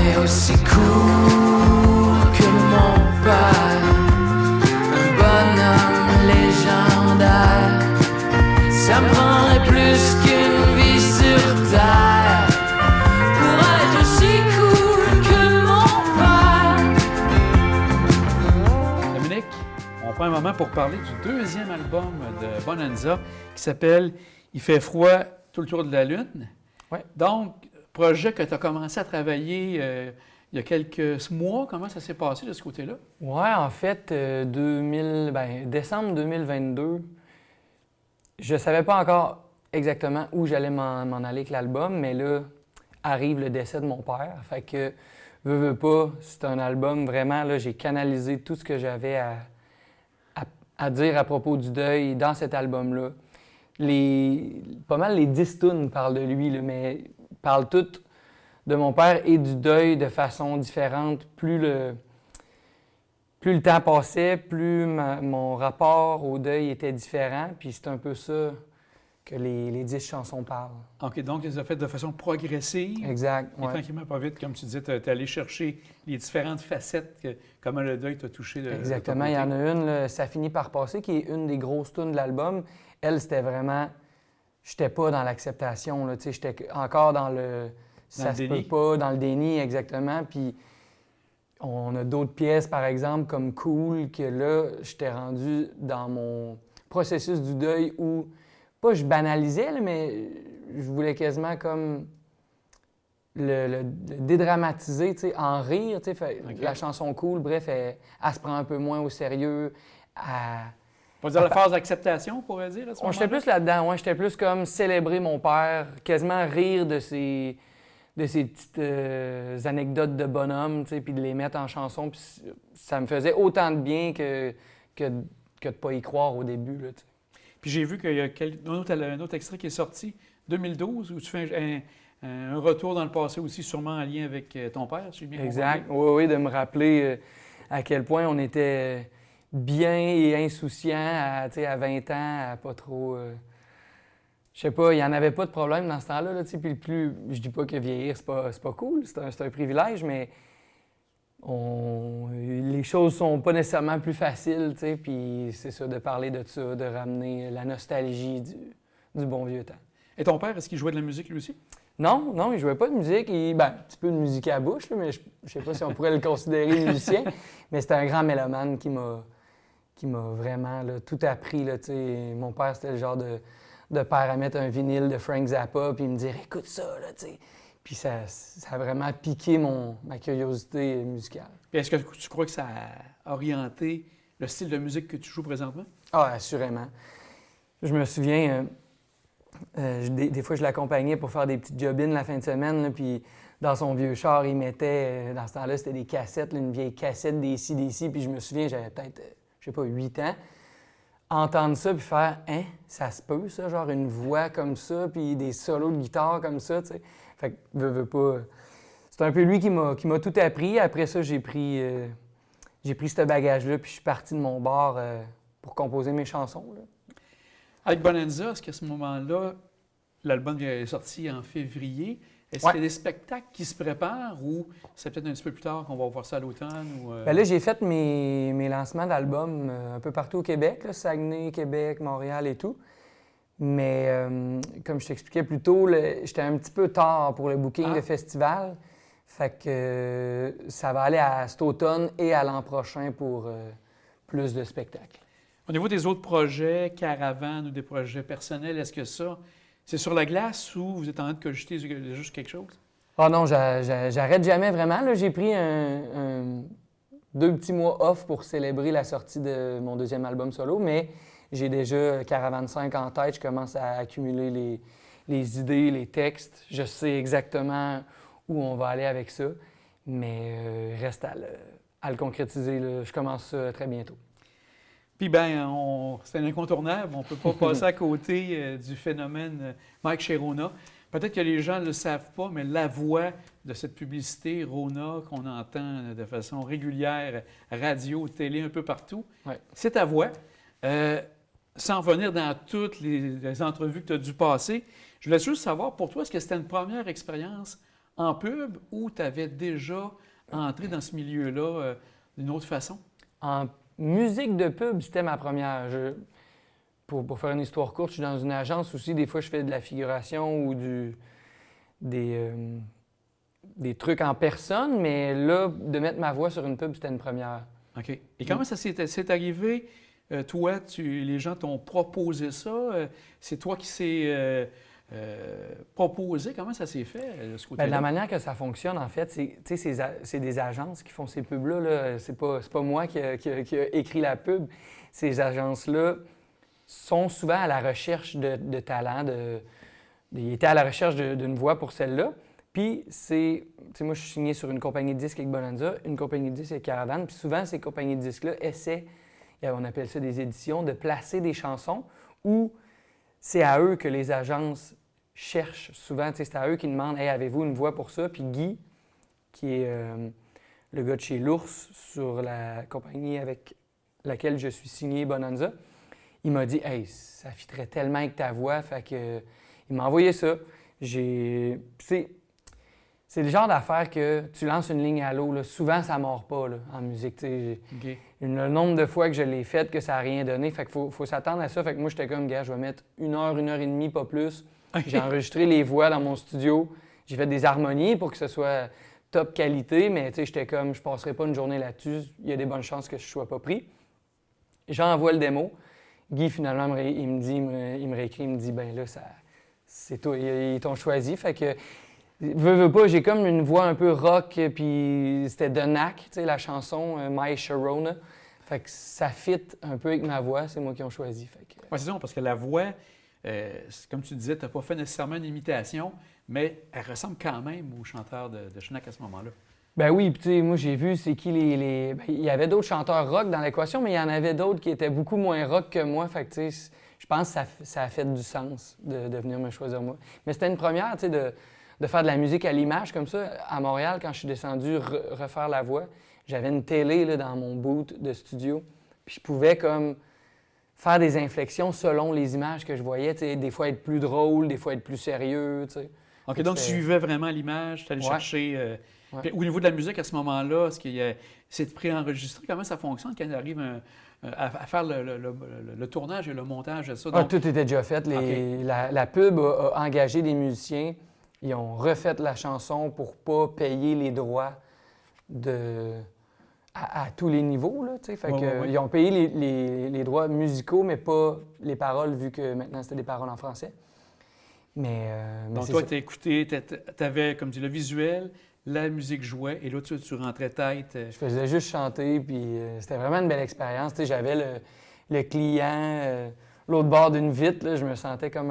est aussi cool que mon père, un bonhomme légendaire. Ça me prendrait plus qu'une vie sur terre pour être aussi cool que mon père. Dominique, on prend un moment pour parler du deuxième album de Bonanza qui s'appelle « Il fait froid tout le tour de la Lune ». Ouais. Donc, projet que tu as commencé à travailler il y a quelques mois. Comment ça s'est passé de ce côté-là? Ouais, en fait, décembre 2022, je savais pas encore exactement où j'allais m'en aller avec l'album, mais là, arrive le décès de mon père. Fait que, veux pas, c'est un album vraiment, là, j'ai canalisé tout ce que j'avais à dire à propos du deuil dans cet album-là. Pas mal les 10 tunes parlent de lui, là, mais parlent toutes de mon père et du deuil de façon différente. Plus le temps passait, plus mon rapport au deuil était différent. Puis c'est un peu ça que les 10 chansons parlent. OK, donc, tu les as faites de façon progressive. Exact. Et Ouais. tranquillement, pas vite, comme tu disais, tu es allé chercher les différentes facettes, comment le deuil t'a touché. Exactement. Il y en a une, là, Ça finit par passer, qui est une des grosses tunes de l'album. Elle, c'était vraiment... J'étais pas dans l'acceptation, là, tu sais, j'étais encore dans le... Ça se peut pas, dans le déni, exactement. Puis on a d'autres pièces, par exemple, comme Cool, que là, j'étais rendu dans mon processus du deuil où, pas je banalisais, là, mais je voulais quasiment comme le dédramatiser, tu sais, en rire, tu sais. Okay. La chanson Cool, bref, elle se prend un peu moins au sérieux. On va dire la phase d'acceptation, on pourrait dire, à ce moment-là? J'étais plus là-dedans, ouais. J'étais plus comme célébrer mon père, quasiment rire de ces petites anecdotes de bonhomme, tu sais, puis de les mettre en chanson. Puis ça me faisait autant de bien que de pas y croire au début, là, tu sais. Puis j'ai vu qu'il y a un autre extrait qui est sorti, 2012, où tu fais un retour dans le passé aussi, sûrement en lien avec ton père, si j'ai bien compris. Exact, oui, de me rappeler à quel point on était bien et insouciant à 20 ans, à pas trop... Je sais pas, il n'y en avait pas de problème dans ce temps-là, là, tu sais, puis je dis pas que vieillir, c'est pas cool, c'est un privilège, mais les choses sont pas nécessairement plus faciles, tu sais, puis c'est ça, de parler de ça, de ramener la nostalgie du bon vieux temps. Et ton père, est-ce qu'il jouait de la musique lui aussi? Non, il jouait pas de musique. Un petit peu de musique à la bouche, là, mais je sais pas si on pourrait le considérer musicien, mais c'était un grand mélomane qui m'a vraiment là, tout appris. Là, mon père, c'était le genre de père à mettre un vinyle de Frank Zappa puis me dire « Écoute ça! » là, t'sais. Puis ça a vraiment piqué ma curiosité musicale. Puis est-ce que tu crois que ça a orienté le style de musique que tu joues présentement? Ah, assurément. Je me souviens, des fois, je l'accompagnais pour faire des petites job-ins la fin de semaine, là, puis dans son vieux char, il mettait, dans ce temps-là, c'était des cassettes, là, une vieille cassette DC, puis je me souviens, j'avais peut-être, 8 ans, entendre ça puis faire « Hein, ça se peut, ça? » Genre une voix comme ça, puis des solos de guitare comme ça, tu sais. Fait que, veux pas... C'est un peu lui qui m'a tout appris. Après ça, j'ai pris ce bagage-là, puis je suis parti de mon bar pour composer mes chansons, là. Avec Bonanza, est-ce qu'à ce moment-là, l'album est sorti en février? Est-ce Ouais. qu'il y a des spectacles qui se préparent ou c'est peut-être un petit peu plus tard qu'on va voir ça à l'automne? Bien là, j'ai fait mes lancements d'albums un peu partout au Québec, là, Saguenay, Québec, Montréal et tout. Mais comme je t'expliquais plus tôt, j'étais un petit peu tard pour le booking de festival. Fait que ça va aller à cet automne et à l'an prochain pour plus de spectacles. Au niveau des autres projets, caravanes ou des projets personnels, est-ce que ça, c'est sur la glace ou vous êtes en train de cogiter juste quelque chose? Ah non, j'arrête jamais vraiment. Là, j'ai pris 2 petits mois off pour célébrer la sortie de mon deuxième album solo, mais j'ai déjà Caravane 5 en tête. Je commence à accumuler les idées, les textes. Je sais exactement où on va aller avec ça, mais reste à le concrétiser. Là. Je commence ça très bientôt. Puis c'est un incontournable, on ne peut pas passer à côté du phénomène Mike chez Rona. Peut-être que les gens ne le savent pas, mais la voix de cette publicité, Rona, qu'on entend de façon régulière, radio, télé, un peu partout, ouais. C'est ta voix. Sans revenir dans toutes les entrevues que tu as dû passer, je voulais juste savoir, pour toi, est-ce que c'était une première expérience en pub ou tu avais déjà entré dans ce milieu-là d'une autre façon? En musique de pub, c'était ma première. Pour faire une histoire courte, je suis dans une agence aussi. Des fois, je fais de la figuration ou des trucs en personne, mais là, de mettre ma voix sur une pub, c'était une première. OK. Et comment ça c'est arrivé? Toi, les gens t'ont proposé ça. C'est toi qui s'est proposé. Comment ça s'est fait, de ce côté-là? Bien, la manière que ça fonctionne, en fait, c'est des agences qui font ces pubs-là. Là. C'est pas moi qui a écrit la pub. Ces agences-là sont souvent à la recherche de talent. Ils étaient à la recherche d'une voix pour celle-là. Puis, moi, je suis signé sur une compagnie de disques avec Bonanza, une compagnie de disques avec Caravane. Puis souvent, ces compagnies de disques-là essaient, on appelle ça des éditions, de placer des chansons où c'est à eux que les agences cherchent souvent. C'est à eux qui demandent « Hey, avez-vous une voix pour ça? » Puis Guy, qui est le gars de chez l'Ours sur la compagnie avec laquelle je suis signé, Bonanza, il m'a dit « Hey, ça fitterait tellement avec ta voix. » Fait que il m'a envoyé ça. C'est le genre d'affaire que tu lances une ligne à l'eau. Là. Souvent, ça ne mord pas là, en musique. Okay. Le nombre de fois que je l'ai fait, que ça n'a rien donné. Fait qu'il faut s'attendre à ça. Fait que moi, j'étais comme, gars, je vais mettre 1 heure et demie, pas plus. J'ai enregistré les voix dans mon studio. J'ai fait des harmonies pour que ce soit top qualité, mais j'étais comme, je ne passerai pas une journée là-dessus. Il y a des bonnes chances que je ne sois pas pris. J'envoie le démo. Guy, finalement, il me réécrit, il me dit, ben là, c'est toi, ils t'ont choisi. Fait que, veux pas, j'ai comme une voix un peu rock, puis c'était The Knack, la chanson My Sharona. Fait que ça fit un peu avec ma voix, c'est moi qui ont choisi. Oui, c'est ça, parce que la voix, comme tu disais, tu n'as pas fait nécessairement une imitation, mais elle ressemble quand même au chanteur de Schnack à ce moment-là. Ben oui, puis tu sais, moi j'ai vu c'est qui les... Ben, il y avait d'autres chanteurs rock dans l'équation, mais il y en avait d'autres qui étaient beaucoup moins rock que moi. Fait que tu sais, je pense que ça a fait du sens de venir me choisir moi. Mais c'était une première, tu sais, de faire de la musique à l'image comme ça. À Montréal, quand je suis descendu refaire la voix, j'avais une télé là, dans mon boot de studio. Puis je pouvais comme faire des inflexions selon les images que je voyais. Tu sais, des fois être plus drôle, des fois être plus sérieux. Tu sais. OK, donc tu suivais vraiment l'image, tu allais chercher... Puis, au niveau de la musique, à ce moment-là, c'est préenregistré? Comment ça fonctionne quand il arrive à faire le tournage et le montage de ça? Donc... tout était déjà fait. La pub a engagé des musiciens. Ils ont refait la chanson pour ne pas payer les droits à tous les niveaux. Là, Ils ont payé les droits musicaux, mais pas les paroles, vu que maintenant c'était des paroles en français. Donc toi, tu as écouté, tu avais, comme tu dis, le visuel, la musique jouait, et là, tu rentrais tête. Je faisais juste chanter, puis c'était vraiment une belle expérience. J'avais le client, l'autre bord d'une vitre, là, je me sentais comme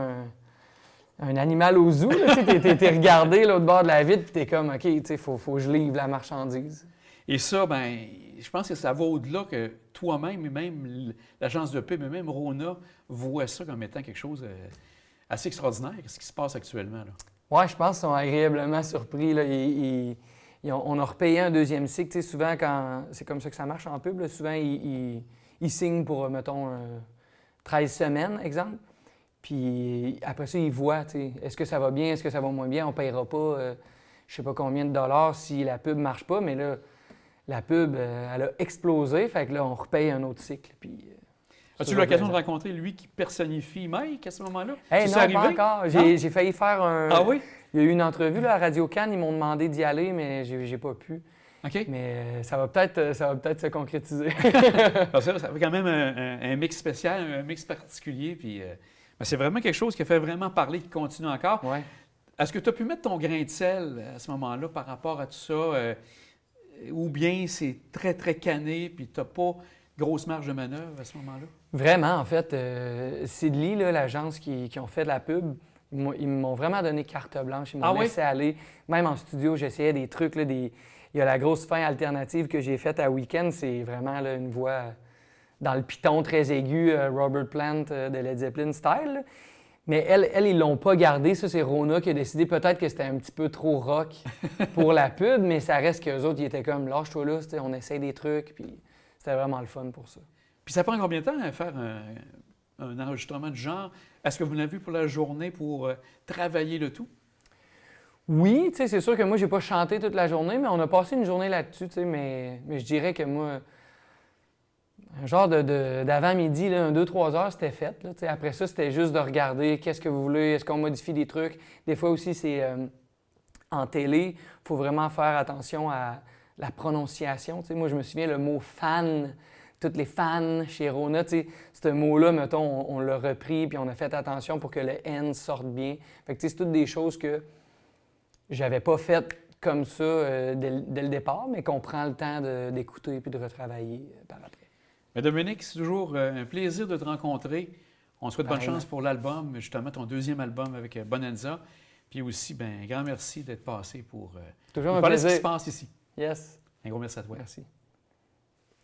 un animal au zoo. Tu es regardé l'autre bord de la vitre, puis tu es comme, OK, il faut que je livre la marchandise. Et ça, ben, je pense que ça va au-delà que toi-même, et même l'agence de pub, et même Rona, voient ça comme étant quelque chose assez extraordinaire, ce qui se passe actuellement. Là. Oui, je pense qu'ils sont agréablement surpris. Là. On a repayé un deuxième cycle. Souvent, quand c'est comme ça que ça marche en pub, là, souvent, ils signent pour, mettons, 13 semaines, exemple. Puis après ça, ils voient, est-ce que ça va bien, est-ce que ça va moins bien. On ne payera pas je ne sais pas combien de dollars si la pub ne marche pas, mais là, la pub, elle a explosé. Fait que là, on repaye un autre cycle. Puis, as-tu eu l'occasion de rencontrer lui qui personnifie Mike à ce moment-là? Hey, non, pas encore. J'ai failli faire un... Ah oui? Il y a eu une entrevue là, à Radio-Can. Ils m'ont demandé d'y aller, mais j'ai pas pu. OK. Mais ça va peut-être se concrétiser. Ça fait quand même un mix spécial, un mix particulier. Puis, c'est vraiment quelque chose qui a fait vraiment parler, qui continue encore. Ouais. Est-ce que tu as pu mettre ton grain de sel à ce moment-là par rapport à tout ça? Ou bien c'est très, très canné, puis tu n'as pas grosse marge de manœuvre à ce moment-là? Vraiment, en fait. Sidley, l'agence qui ont fait de la pub, ils m'ont vraiment donné carte blanche. Ils m'ont laissé aller. Même en studio, j'essayais des trucs. Là, il y a la grosse fin alternative que j'ai faite à Weekend. C'est vraiment là, une voix dans le piton très aigu, Robert Plant de Led Zeppelin style. Là. Mais elles, ils l'ont pas gardé. Ça, c'est Rona qui a décidé peut-être que c'était un petit peu trop rock pour la pub, mais ça reste qu'eux autres, ils étaient comme « lâche-toi là, on essaye des trucs ». Puis c'était vraiment le fun pour ça. Puis ça prend combien de temps à faire un enregistrement du genre? Est-ce que vous l'avez vu pour la journée pour travailler le tout? Oui, tu sais, c'est sûr que moi, j'ai pas chanté toute la journée, mais on a passé une journée là-dessus, tu sais, mais je dirais que moi, un genre d'avant-midi, là, 2-3 heures, c'était fait. Là, tu sais. Après ça, c'était juste de regarder qu'est-ce que vous voulez, est-ce qu'on modifie des trucs. Des fois aussi, c'est en télé, il faut vraiment faire attention à la prononciation. Tu sais. Moi, je me souviens, le mot « fan », toutes les fans chez Rona, tu sais, ce mot-là, mettons, on l'a repris, puis on a fait attention pour que le « N » sorte bien. Fait que, tu sais, c'est toutes des choses que j'avais pas faites comme ça dès le départ, mais qu'on prend le temps d'écouter puis de retravailler par après. Mais Dominique, c'est toujours un plaisir de te rencontrer. On te souhaite bonne Pareillement. chance pour l'album, justement ton deuxième album avec Bonanza. Puis aussi, ben, un grand merci d'être passé pour Toujours nous un parler de ce qui plaisir. se passe ici. Yes. Un gros merci à toi. Merci.